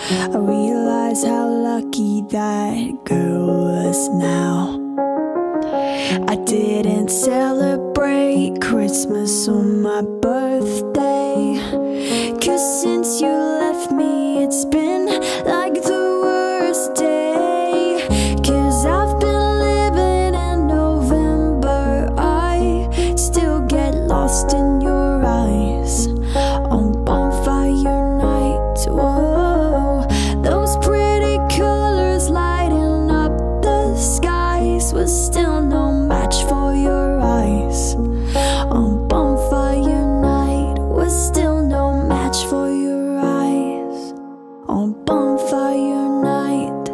I realize how lucky that girl was now. I didn't celebrate Christmas on my birthday, 'cause since you left me it's been like the worst day. 'Cause I've been living in November, I still get lost in your eyes on bonfire night. Whoa, those pretty colors lighting up the skies was still no match for your eyes on bonfire night. Was still no match for your eyes on bonfire night.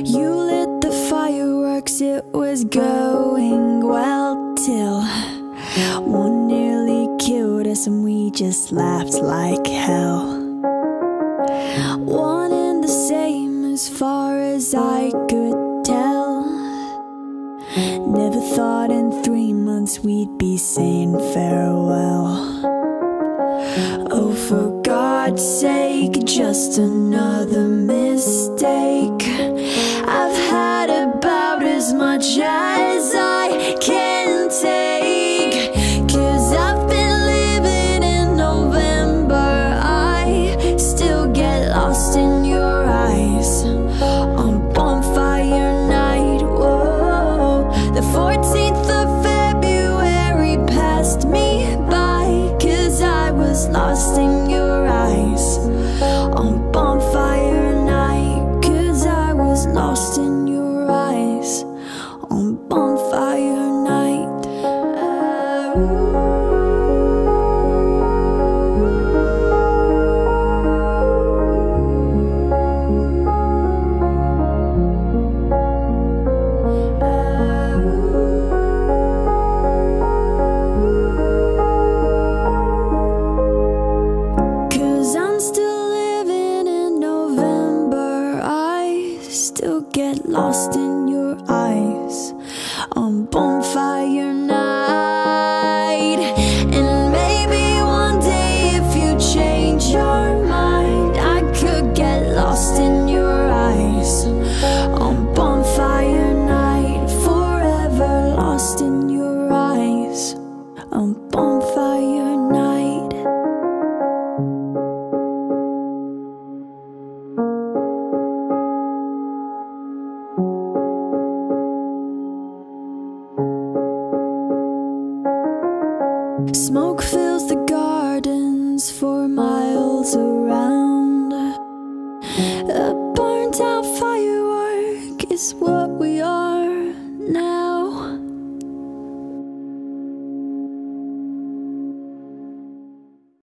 You lit the fireworks, it was going well till one nearly killed us and we just laughed like hell. One and the same as far as I could tell. Never thought in 3 months we'd be saying farewell. Oh, for God's sake, just another mistake. I've had about as much as I can take. 'Cause I've been living in November, I still get lost in your eyes on bonfire night. Whoa, the 14th of February passed me by, 'cause I was lost in your eyes on bonfire night. 'Cause I was lost in your eyes on bonfire night. Still get lost in your eyes on bonfire night. And maybe one day if you change your mind, I could get lost in your eyes on bonfire night. Forever lost in your eyes on bonfire night. Smoke fills the gardens for miles around.